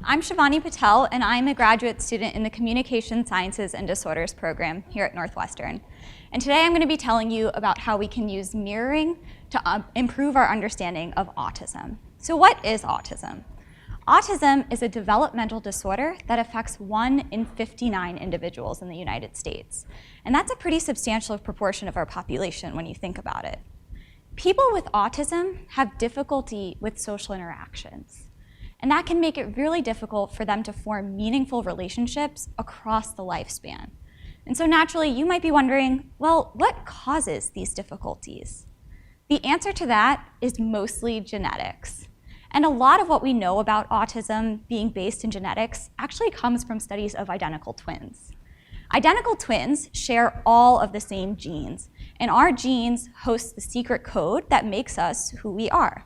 I'm Shivani Patel, and I'm a graduate student in the Communication Sciences and Disorders program here at Northwestern. And today I'm going to be telling you about how we can use mirroring to improve our understanding of autism. So what is autism? Autism is a developmental disorder that affects 1 in 59 individuals in the United States. And that's a pretty substantial proportion of our population when you think about it. People with autism have difficulty with social interactions. And that can make it really difficult for them to form meaningful relationships across the lifespan. And so naturally, you might be wondering, well, what causes these difficulties? The answer to that is mostly genetics. And a lot of what we know about autism being based in genetics actually comes from studies of identical twins. Identical twins share all of the same genes, and our genes host the secret code that makes us who we are.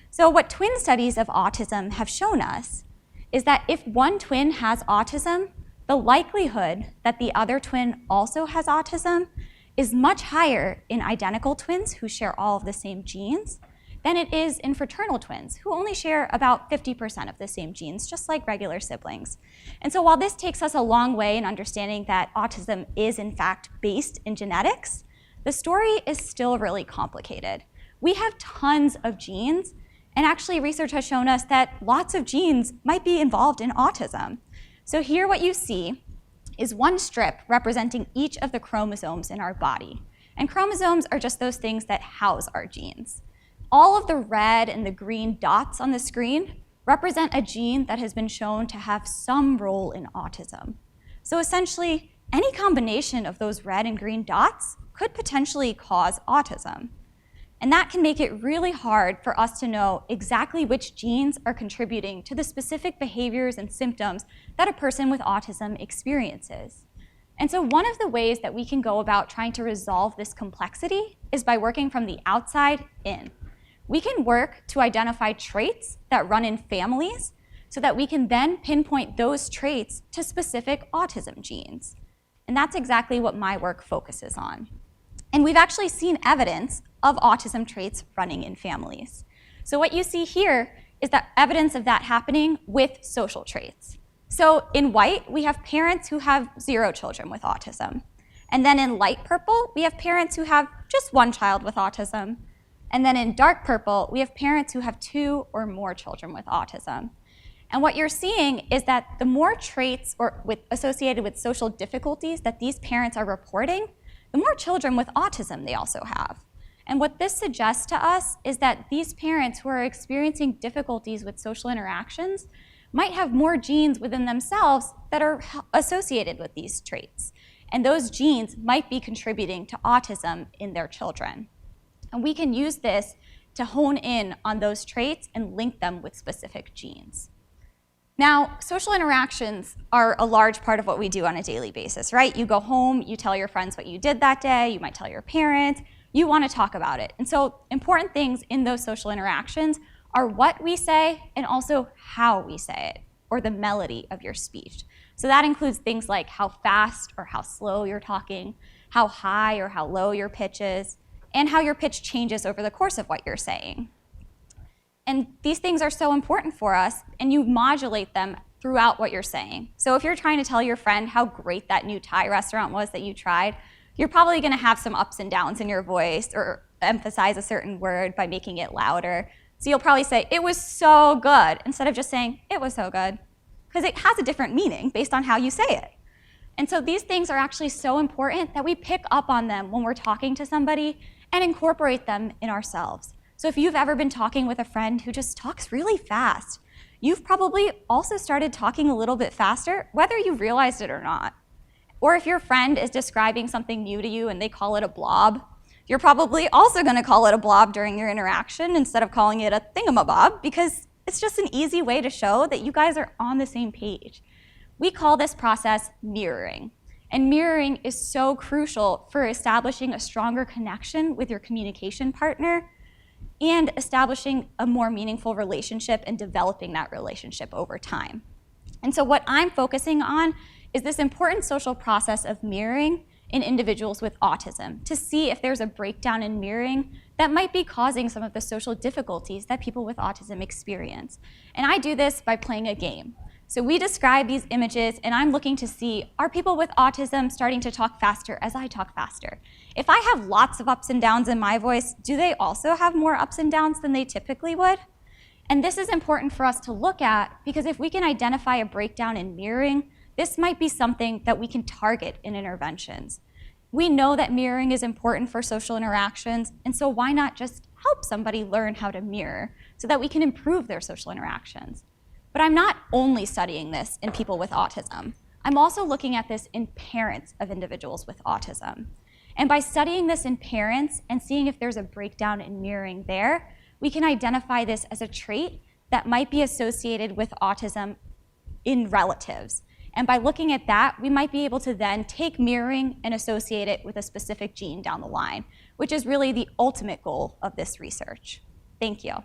So what twin studies of autism have shown us is that if one twin has autism, the likelihood that the other twin also has autism is much higher in identical twins who share all of the same genes than it is in fraternal twins who only share about 50% of the same genes, just like regular siblings. And so while this takes us a long way in understanding that autism is in fact based in genetics, the story is still really complicated. We have tons of genes, and actually research has shown us that lots of genes might be involved in autism. So here what you see is one strip representing each of the chromosomes in our body. And chromosomes are just those things that house our genes. All of the red and the green dots on the screen represent a gene that has been shown to have some role in autism. So essentially, any combination of those red and green dots could potentially cause autism. And that can make it really hard for us to know exactly which genes are contributing to the specific behaviors and symptoms that a person with autism experiences. And so one of the ways that we can go about trying to resolve this complexity is by working from the outside in. We can work to identify traits that run in families so that we can then pinpoint those traits to specific autism genes. And that's exactly what my work focuses on. And we've actually seen evidence of autism traits running in families. So what you see here is that evidence of that happening with social traits. So in white, we have parents who have 0 children with autism. And then in light purple, we have parents who have just 1 child with autism. And then in dark purple, we have parents who have 2 or more children with autism. And what you're seeing is that the more traits associated with social difficulties that these parents are reporting, the more children with autism they also have. And what this suggests to us is that these parents who are experiencing difficulties with social interactions might have more genes within themselves that are associated with these traits. And those genes might be contributing to autism in their children. And we can use this to hone in on those traits and link them with specific genes. Now, social interactions are a large part of what we do on a daily basis, right? You go home, you tell your friends what you did that day, you might tell your parents, you want to talk about it. And so important things in those social interactions are what we say and also how we say it, or the melody of your speech. So that includes things like how fast or how slow you're talking, how high or how low your pitch is, and how your pitch changes over the course of what you're saying. And these things are so important for us, and you modulate them throughout what you're saying. So if you're trying to tell your friend how great that new Thai restaurant was that you tried, you're probably going to have some ups and downs in your voice or emphasize a certain word by making it louder. So you'll probably say, "It was so good," instead of just saying, "It was so good," because it has a different meaning based on how you say it. And so these things are actually so important that we pick up on them when we're talking to somebody and incorporate them in ourselves. So if you've ever been talking with a friend who just talks really fast, you've probably also started talking a little bit faster, whether you realized it or not. Or if your friend is describing something new to you and they call it a blob, you're probably also going to call it a blob during your interaction instead of calling it a thingamabob, because it's just an easy way to show that you guys are on the same page. We call this process mirroring. And mirroring is so crucial for establishing a stronger connection with your communication partner and establishing a more meaningful relationship and developing that relationship over time. And so what I'm focusing on is this important social process of mirroring in individuals with autism to see if there's a breakdown in mirroring that might be causing some of the social difficulties that people with autism experience. And I do this by playing a game. So we describe these images, and I'm looking to see, are people with autism starting to talk faster as I talk faster? If I have lots of ups and downs in my voice, do they also have more ups and downs than they typically would? And this is important for us to look at, because if we can identify a breakdown in mirroring, this might be something that we can target in interventions. We know that mirroring is important for social interactions, and so why not just help somebody learn how to mirror so that we can improve their social interactions? But I'm not only studying this in people with autism. I'm also looking at this in parents of individuals with autism. And by studying this in parents and seeing if there's a breakdown in mirroring there, we can identify this as a trait that might be associated with autism in relatives. And by looking at that, we might be able to then take mirroring and associate it with a specific gene down the line, which is really the ultimate goal of this research. Thank you.